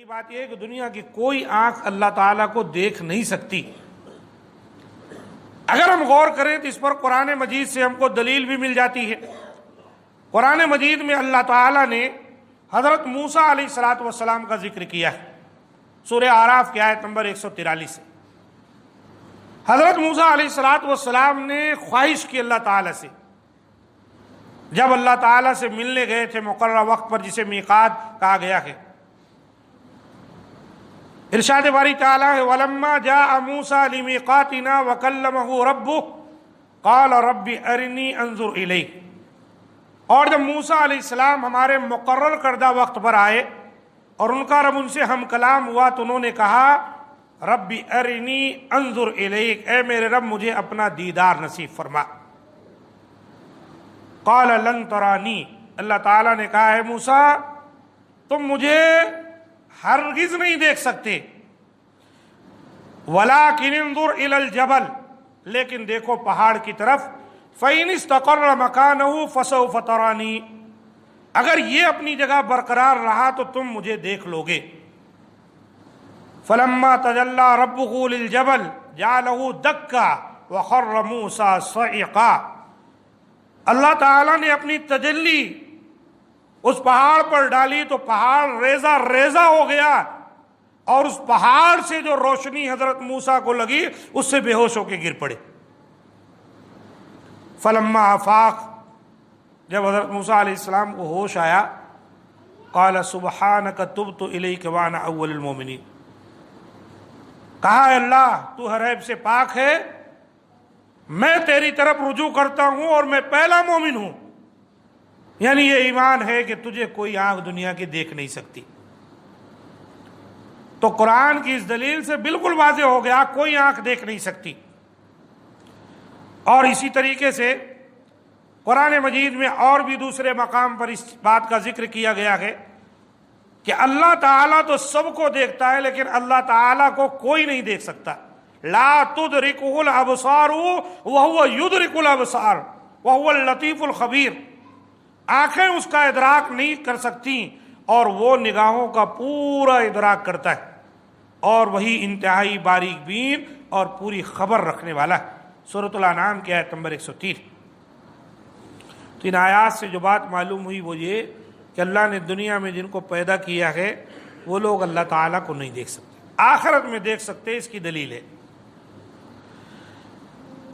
بات یہ ہے کہ دنیا کی کوئی آنکھ اللہ تعالیٰ کو دیکھ نہیں سکتی۔ اگر ہم غور کریں تو اس پر قرآن مجید سے ہم کو دلیل بھی مل جاتی ہے۔ قرآن مجید میں اللہ تعالیٰ نے حضرت موسیٰ علیہ السلام کا ذکر کیا ہے، سورہ اعراف کی آیت نمبر 143 سے۔ حضرت موسیٰ علیہ السلام نے خواہش کی اللہ تعالیٰ سے، جب اللہ تعالیٰ سے ملنے گئے تھے مقررہ وقت پر جسے میقات کہا گیا ہے۔ ارشاد باری تعالیٰ ہے وَلَمَّا جَاءَ مُوسَىٰ لِمِيقَاتِنَا وَكَلَّمَهُ رَبُّهُ قَالَ رَبِّ أَرِنِي أَنظُرْ إِلَيْكَ، اور جب موسیٰ علیہ السلام ہمارے مقرر کردہ وقت پر آئے اور ان کا رب ان سے ہم کلام ہوا تو انہوں نے کہا رب ارنی انظر الیک، اے میرے رب مجھے اپنا دیدار نصیب فرما۔ قال لن ترانی، اللہ تعالیٰ نے کہا ہے موسیٰ تم مجھے ہرگز نہیں دیکھ سکتے، ولکن انظر الی الجبل، لیکن دیکھو پہاڑ کی طرف، فإن استقر مکانہ فسوف ترانی، اگر یہ اپنی جگہ برقرار رہا تو تم مجھے دیکھ لو گے۔ فلما تجلی ربہ للجبل جعلہ دکا وخر موسیٰ صعقا، اللہ تعالیٰ نے اپنی تجلی اس پہاڑ پر ڈالی تو پہاڑ ریزہ ریزہ ہو گیا، اور اس پہاڑ سے جو روشنی حضرت موسیٰ کو لگی اس سے بے ہوش ہو کے گر پڑے۔ فلما آفاق، جب حضرت موسیٰ علیہ السلام کو ہوش آیا، قال سبحانک تبت الیک وانا اول المؤمنین، کہا اے اللہ تو ہر عیب سے پاک ہے، میں تیری طرف رجوع کرتا ہوں اور میں پہلا مومن ہوں۔ یعنی یہ ایمان ہے کہ تجھے کوئی آنکھ دنیا کی دیکھ نہیں سکتی۔ تو قرآن کی اس دلیل سے بالکل واضح ہو گیا کوئی آنکھ دیکھ نہیں سکتی۔ اور اسی طریقے سے قرآن مجید میں اور بھی دوسرے مقام پر اس بات کا ذکر کیا گیا ہے کہ اللہ تعالیٰ تو سب کو دیکھتا ہے لیکن اللہ تعالیٰ کو کوئی نہیں دیکھ سکتا۔ لا تدرکہ الابصار وہو یدرک الابصار وہو اللطیف الخبیر، آنکھیں اس کا ادراک نہیں کر سکتی اور وہ نگاہوں کا پورا ادراک کرتا ہے، اور وہی انتہائی باریک بین اور پوری خبر رکھنے والا ہے۔ سورۃ الانعام کی آیت نمبر 130۔ تو ان آیات سے جو بات معلوم ہوئی وہ یہ کہ اللہ نے دنیا میں جن کو پیدا کیا ہے وہ لوگ اللہ تعالیٰ کو نہیں دیکھ سکتے، آخرت میں دیکھ سکتے، اس کی دلیل ہے۔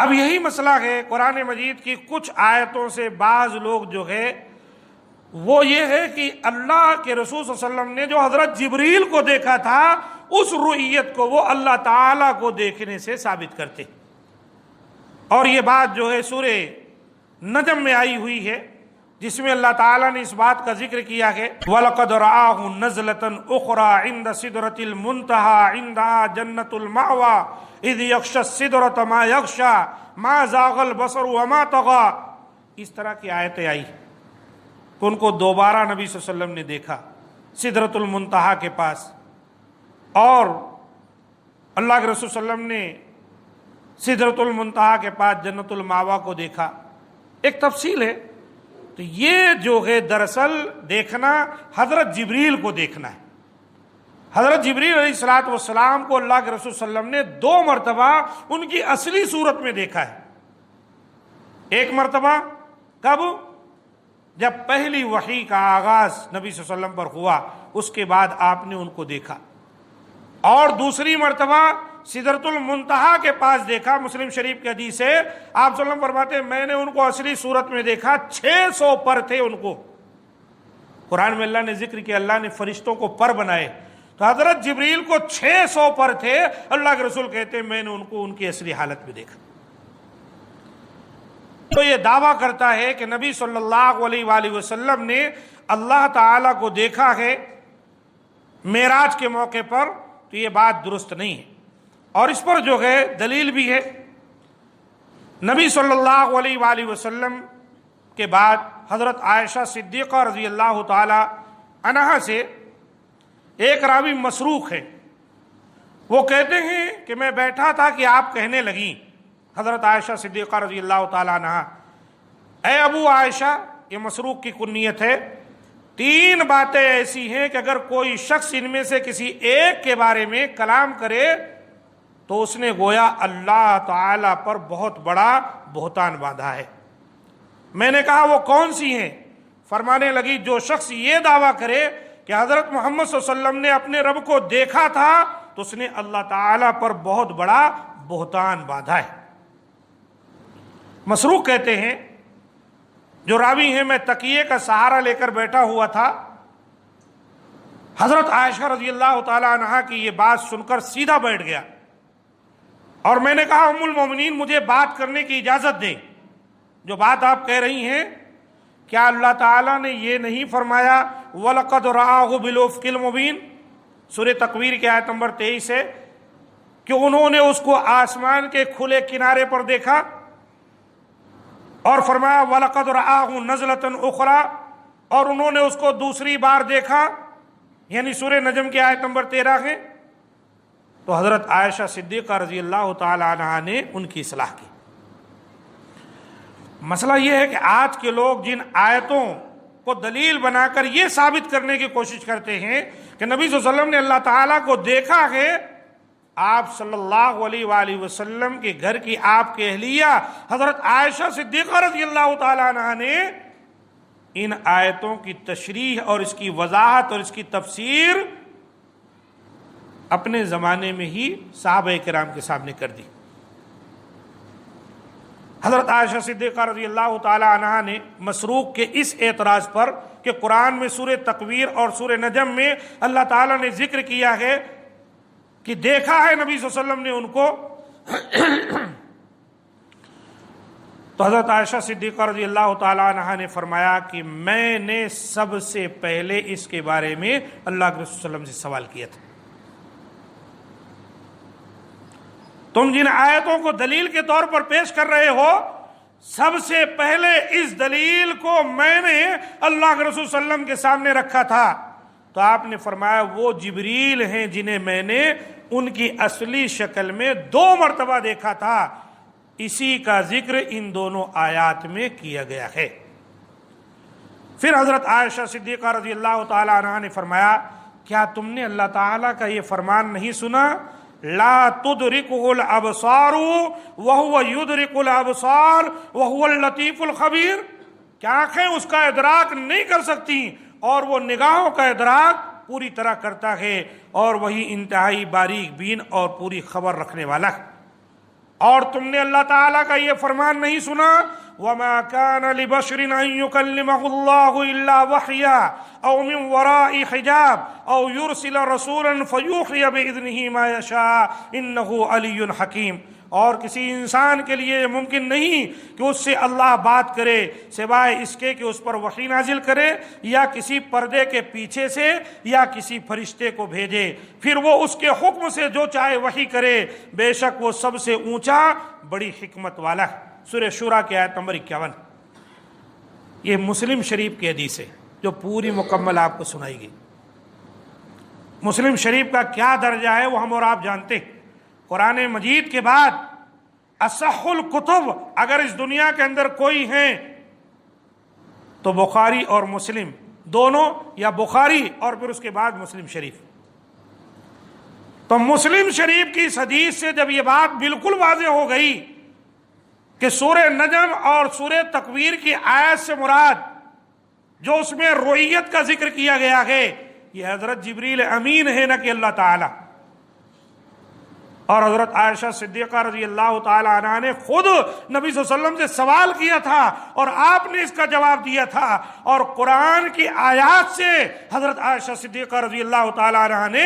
اب یہی مسئلہ ہے قرآن مجید کی کچھ آیتوں سے بعض لوگ جو ہے وہ یہ ہے کہ اللہ کے رسول صلی اللہ علیہ وسلم نے جو حضرت جبریل کو دیکھا تھا اس رؤیت کو وہ اللہ تعالیٰ کو دیکھنے سے ثابت کرتے، اور یہ بات جو ہے سورہ نجم میں آئی ہوئی ہے جس میں اللہ تعالیٰ نے اس بات کا ذکر کیا ہے وَلَقَدْ رَآهُ نَزْلَةً أُخْرَى عِنْدَ سِدْرَةِ الْمُنْتَهَى عِنْدَهَا جَنَّةُ الْمَأْوَى إِذْ يَغْشَى السِّدْرَةَ مَا يَغْشَى مَا زَاغَ الْبَصَرُ وَمَا طَغَى، اس طرح کی آیتیں آئی کہ ان کو دوبارہ نبی صلی اللہ علیہ وسلم نے دیکھا سدرۃ المنتہا کے پاس، اور اللہ کے رسول صلی اللہ علیہ وسلم نے سدرۃ المنتہا کے پاس جنت الماوا کو دیکھا۔ ایک تفصیل ہے، تو یہ جو ہے دراصل دیکھنا حضرت جبریل کو دیکھنا ہے۔ حضرت جبریل علیہ السلام کو اللہ کے رسول صلی اللہ علیہ وسلم نے 2 مرتبہ ان کی اصلی صورت میں دیکھا ہے۔ ایک مرتبہ کب؟ جب پہلی وحی کا آغاز نبی صلی اللہ علیہ وسلم پر ہوا، اس کے بعد آپ نے ان کو دیکھا، اور دوسری مرتبہ سدرۃ المنتہا کے پاس دیکھا۔ مسلم شریف کی حدیث ہے، آپ صلی اللہ علیہ وسلم فرماتے ہیں میں نے ان کو اصلی صورت میں دیکھا، 600 پر تھے ان کو۔ قرآن میں اللہ نے ذکر کیا اللہ نے فرشتوں کو پر بنائے، تو حضرت جبریل کو 600 پر تھے، اللہ کے رسول کہتے ہیں میں نے ان کو ان کی اصلی حالت میں دیکھا۔ تو یہ دعویٰ کرتا ہے کہ نبی صلی اللہ علیہ وآلہ وسلم نے اللہ تعالیٰ کو دیکھا ہے معراج کے موقع پر، تو یہ بات درست نہیں ہے، اور اس پر جو ہے دلیل بھی ہے۔ نبی صلی اللہ علیہ وآلہ وسلم کے بعد حضرت عائشہ صدیقہ رضی اللہ تعالی عنہا سے ایک راوی مسروق ہے، وہ کہتے ہیں کہ میں بیٹھا تھا کہ آپ کہنے لگیں، حضرت عائشہ صدیقہ رضی اللہ تعالی عنہا، اے ابو عائشہ، یہ مسروق کی کنیت ہے، 3 باتیں ایسی ہیں کہ اگر کوئی شخص ان میں سے کسی ایک کے بارے میں کلام کرے تو اس نے گویا اللہ تعالی پر بہت بڑا بہتان باندھا ہے۔ میں نے کہا وہ کون سی ہیں؟ فرمانے لگی جو شخص یہ دعویٰ کرے کہ حضرت محمد صلی اللہ علیہ وسلم نے اپنے رب کو دیکھا تھا تو اس نے اللہ تعالی پر بہت بڑا بہتان باندھا ہے۔ مسروق کہتے ہیں، جو راوی ہیں، میں تکیے کا سہارا لے کر بیٹھا ہوا تھا، حضرت عائشہ رضی اللہ تعالی عنہا کی یہ بات سن کر سیدھا بیٹھ گیا اور میں نے کہا ام المومنین مجھے بات کرنے کی اجازت دیں، جو بات آپ کہہ رہی ہیں کیا اللہ تعالیٰ نے یہ نہیں فرمایا وَلَقَدْ رَآهُ بِالْأُفْقِ الْمُبِينِ، سورہ تکویر کی آیت نمبر 23 ہے، کہ انہوں نے اس کو آسمان کے کھلے کنارے پر دیکھا اور فرمایا وَلَقَدْ رَآهُ نَزْلَةً أُخْرَى، اور انہوں نے اس کو دوسری بار دیکھا، یعنی سورہ نجم کی آیت نمبر 13 ہے۔ تو حضرت عائشہ صدیقہ رضی اللہ تعالی عنہا نے ان کی اصلاح کی۔ مسئلہ یہ ہے کہ آج کے لوگ جن آیتوں کو دلیل بنا کر یہ ثابت کرنے کی کوشش کرتے ہیں کہ نبی صلی اللہ علیہ وسلم نے اللہ تعالیٰ کو دیکھا ہے، آپ صلی اللہ علیہ وآلہ وسلم کے گھر کی آپ کے اہلیہ حضرت عائشہ صدیقہ رضی اللہ تعالی عنہا نے ان آیتوں کی تشریح اور اس کی وضاحت اور اس کی تفسیر اپنے زمانے میں ہی صحابہ کرام کے سامنے کر دی۔ حضرت عائشہ صدیقہ رضی اللہ تعالی عنہا نے مسروق کے اس اعتراض پر کہ قرآن میں سورہ تکویر اور سورہ نجم میں اللہ تعالیٰ نے ذکر کیا ہے کہ دیکھا ہے نبی صلی اللہ علیہ وسلم نے ان کو، تو حضرت عائشہ صدیقہ رضی اللہ تعالی عنہا نے فرمایا کہ میں نے سب سے پہلے اس کے بارے میں اللہ کے رسول صلی اللہ علیہ وسلم سے سوال کیا تھا۔ تم جن آیتوں کو دلیل کے طور پر پیش کر رہے ہو، سب سے پہلے اس دلیل کو میں نے اللہ کے رسول صلی اللہ علیہ وسلم کے سامنے رکھا تھا، تو آپ نے فرمایا وہ جبریل ہیں جنہیں میں نے ان کی اصلی شکل میں 2 مرتبہ دیکھا تھا، اسی کا ذکر ان دونوں آیات میں کیا گیا ہے۔ پھر حضرت عائشہ صدیقہ رضی اللہ تعالی عنہا نے فرمایا کیا تم نے اللہ تعالیٰ کا یہ فرمان نہیں سنا لا تدرکہ الابصار وہو یدرک الابصار وہو اللطیف الخبیر، کیا آنکھیں اس کا ادراک نہیں کر سکتی اور وہ نگاہوں کا ادراک پوری طرح کرتا ہے اور وہی انتہائی باریک بین اور پوری خبر رکھنے والا ہے۔ اور تم نے اللہ تعالیٰ کا یہ فرمان نہیں سنا وَمَا كَانَ لِبَشْرٍ أَن يُكَلِّمَهُ اللَّهُ إِلَّا وَحْيًا أَوْ مِنْ وَرَاءِ حِجَابٍ أَوْ يُرْسِلَ رَسُولًا فَيُوحِيَ بِإِذْنِهِ مَا يَشَاءُ إِنَّهُ عَلِيٌّ حَكِيمٌ، اور کسی انسان کے لیے یہ ممکن نہیں کہ اس سے اللہ بات کرے سوائے اس کے کہ اس پر وحی نازل کرے یا کسی پردے کے پیچھے سے یا کسی فرشتے کو بھیجے، پھر وہ اس کے حکم سے جو چاہے وحی کرے، بے شک وہ سب سے اونچا بڑی حکمت والا ہے۔ سورہ شورا کی آیت نمبر 51، یہ مسلم شریف کی حدیث ہے جو پوری مکمل آپ کو سنائی گئی۔ مسلم شریف کا کیا درجہ ہے وہ ہم اور آپ جانتے ہیں۔ قرآن مجید کے بعد اصح الکتب اگر اس دنیا کے اندر کوئی ہیں تو بخاری اور مسلم دونوں، یا بخاری اور پھر اس کے بعد مسلم شریف۔ تو مسلم شریف کی اس حدیث سے جب یہ بات بالکل واضح ہو گئی کہ سورہ نجم اور سورہ تکویر کی آیت سے مراد جو اس میں رؤیت کا ذکر کیا گیا ہے یہ حضرت جبریل امین ہے نہ کہ اللہ تعالی، اور حضرت عائشہ صدیقہ رضی اللہ تعالی عنہا نے خود نبی صلی اللہ علیہ وسلم سے سوال کیا تھا اور آپ نے اس کا جواب دیا تھا، اور قرآن کی آیات سے حضرت عائشہ صدیقہ رضی اللہ تعالی عنہا نے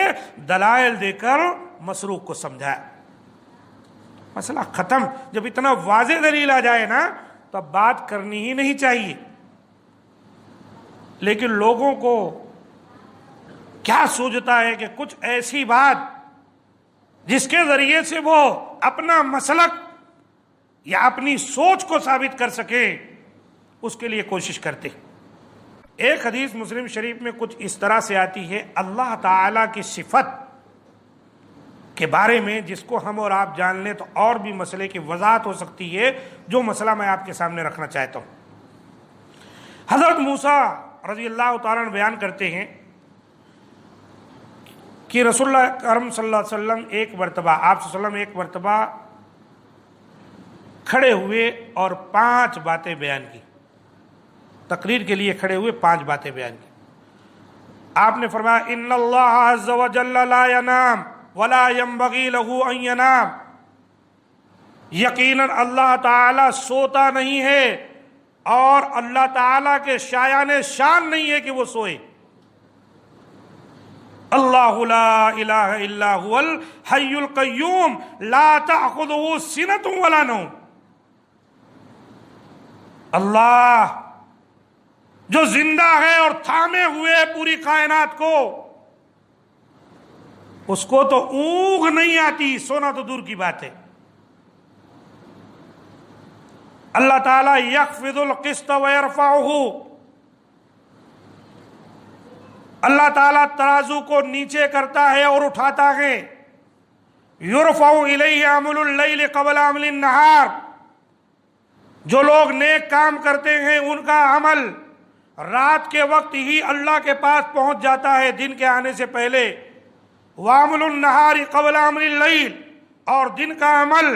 دلائل دے کر مسروق کو سمجھایا۔ مسئلہ ختم۔ جب اتنا واضح دلیل آ جائے نا تو اب بات کرنی ہی نہیں چاہیے، لیکن لوگوں کو کیا سوچتا ہے کہ کچھ ایسی بات جس کے ذریعے سے وہ اپنا مسلک یا اپنی سوچ کو ثابت کر سکے اس کے لیے کوشش کرتے۔ ایک حدیث مسلم شریف میں کچھ اس طرح سے آتی ہے اللہ تعالیٰ کی صفت کے بارے میں، جس کو ہم اور آپ جان لیں تو اور بھی مسئلے کی وضاحت ہو سکتی ہے، جو مسئلہ میں آپ کے سامنے رکھنا چاہتا ہوں۔ حضرت موسیٰ رضی اللہ تعالیٰ عنہ بیان کرتے ہیں کہ رسول اللہ کرم صلی اللہ علیہ وسلم ایک مرتبہ آپ صلی اللہ علیہ وسلم ایک مرتبہ کھڑے ہوئے اور 5 باتیں بیان کی، تقریر کے لیے کھڑے ہوئے 5 باتیں بیان کی۔ آپ نے فرمایا ان اللہ عز وجل لا ینام ولا ينبغي له ان ینام، یقیناً اللہ تعالیٰ سوتا نہیں ہے اور اللہ تعالیٰ کے شایان شان نہیں ہے کہ وہ سوئے۔ اللہ لا الہ الا هو الحی القیوم لا تأخذه سنۃ ولا نوم، اللہ جو زندہ ہے اور تھامے ہوئے پوری کائنات کو، اس کو تو اونگ نہیں آتی، سونا تو دور کی بات ہے۔ اللہ تعالیٰ یخفض القسط ویرفعہ، اللہ تعالیٰ ترازو کو نیچے کرتا ہے اور اٹھاتا ہے۔ یرفع الیہ عمل اللیل قبل عمل النہار، جو لوگ نیک کام کرتے ہیں ان کا عمل رات کے وقت ہی اللہ کے پاس پہنچ جاتا ہے دن کے آنے سے پہلے۔ وعمل النہار قبل عمل اللیل، اور دن کا عمل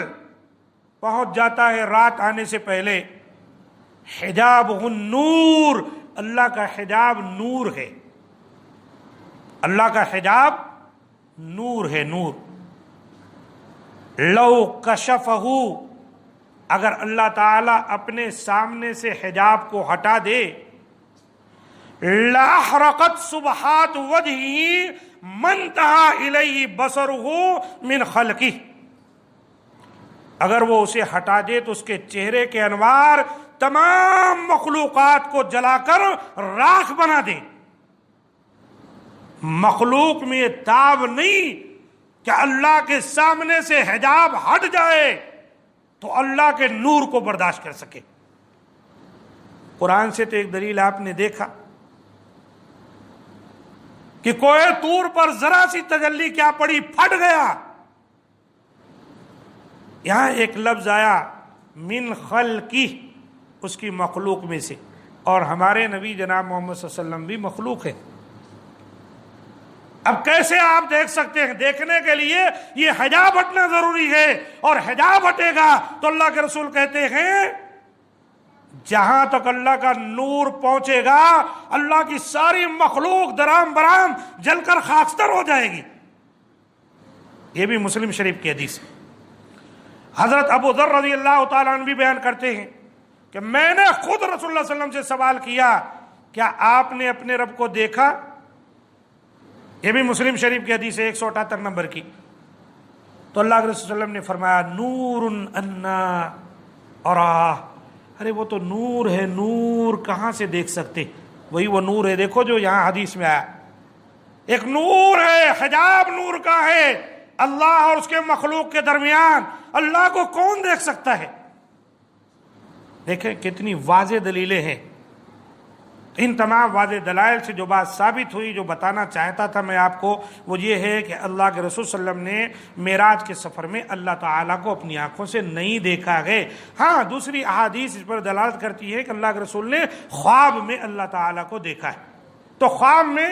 پہنچ جاتا ہے رات آنے سے پہلے۔ حجابہ النور، اللہ کا حجاب نور ہے، اللہ کا حجاب نور ہے، نور۔ لو کشفہ، اگر اللہ تعالیٰ اپنے سامنے سے حجاب کو ہٹا دے، لاحرقت سبحات وجہہ منتہا الیہ بصرہ من خلقہ، اگر وہ اسے ہٹا دے تو اس کے چہرے کے انوار تمام مخلوقات کو جلا کر راکھ بنا دے۔ مخلوق میں تاب نہیں کہ اللہ کے سامنے سے حجاب ہٹ جائے تو اللہ کے نور کو برداشت کر سکے۔ قرآن سے تو ایک دلیل آپ نے دیکھا کہ کوہ طور پر ذرا سی تجلی کیا پڑی، پھٹ گیا۔ یہاں ایک لفظ آیا من خلقہ، اس کی مخلوق میں سے، اور ہمارے نبی جناب محمد صلی اللہ علیہ وسلم بھی مخلوق ہے۔ اب کیسے آپ دیکھ سکتے ہیں؟ دیکھنے کے لیے یہ حجاب ہٹنا ضروری ہے، اور حجاب ہٹے گا تو اللہ کے رسول کہتے ہیں جہاں تک اللہ کا نور پہنچے گا اللہ کی ساری مخلوق درام برام جل کر خاکستر ہو جائے گی۔ یہ بھی مسلم شریف کی حدیث ہے۔ حضرت ابو ذر رضی اللہ تعالیٰ عنہ بھی بیان کرتے ہیں کہ میں نے خود رسول اللہ صلی اللہ علیہ وسلم سے سوال کیا، کیا آپ نے اپنے رب کو دیکھا؟ یہ بھی مسلم شریف کی حدیث ہے 178 نمبر کی۔ تو اللہ کے رسول صلی اللہ علیہ وسلم نے فرمایا نور انا اراہ، ارے وہ تو نور ہے، نور کہاں سے دیکھ سکتے؟ وہی وہ نور ہے دیکھو جو یہاں حدیث میں آیا، ایک نور ہے، حجاب نور کا ہے اللہ اور اس کے مخلوق کے درمیان، اللہ کو کون دیکھ سکتا ہے؟ دیکھیں کتنی واضح دلیلیں ہیں۔ ان تمام واضح دلائل سے جو بات ثابت ہوئی، جو بتانا چاہتا تھا میں آپ کو، وہ یہ ہے کہ اللہ کے رسول صلی اللہ علیہ وسلم نے معراج کے سفر میں اللہ تعالیٰ کو اپنی آنکھوں سے نہیں دیکھا ہے۔ ہاں دوسری احادیث اس پر دلالت کرتی ہے کہ اللہ کے رسول نے خواب میں اللہ تعالیٰ کو دیکھا ہے۔ تو خواب میں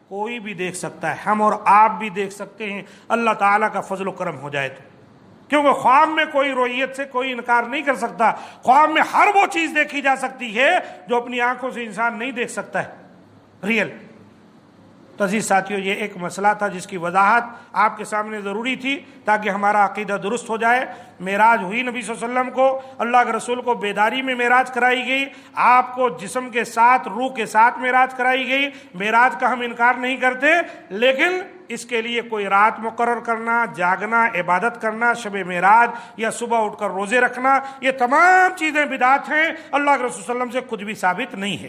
کوئی بھی دیکھ سکتا ہے، ہم اور آپ بھی دیکھ سکتے ہیں، اللہ تعالیٰ کا فضل و کرم ہو جائے تو، کیونکہ خواب میں کوئی رویت سے کوئی انکار نہیں کر سکتا۔ خواب میں ہر وہ چیز دیکھی جا سکتی ہے جو اپنی آنکھوں سے انسان نہیں دیکھ سکتا ہے، ریئل۔ تو عزیز ساتھیوں، یہ ایک مسئلہ تھا جس کی وضاحت آپ کے سامنے ضروری تھی تاکہ ہمارا عقیدہ درست ہو جائے۔ معراج ہوئی، نبی صلی اللہ علیہ وسلم کو، اللہ کے رسول کو بیداری میں معراج کرائی گئی، آپ کو جسم کے ساتھ روح کے ساتھ معراج کرائی گئی۔ معراج کا ہم انکار نہیں کرتے، لیکن اس کے لیے کوئی رات مقرر کرنا، جاگنا، عبادت کرنا، شب معراج یا صبح اٹھ کر روزے رکھنا، یہ تمام چیزیں بدعت ہیں، اللہ کے رسول صلی اللہ علیہ وسلم سے کچھ بھی ثابت نہیں ہے۔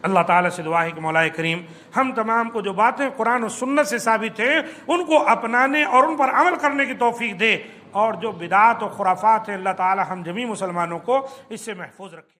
اللہ تعالیٰ سے دعا ہے کہ مولا کریم ہم تمام کو جو باتیں قرآن و سنت سے ثابت ہیں ان کو اپنانے اور ان پر عمل کرنے کی توفیق دے، اور جو بدعات و خرافات ہیں اللہ تعالیٰ ہم جمیع مسلمانوں کو اس سے محفوظ رکھے۔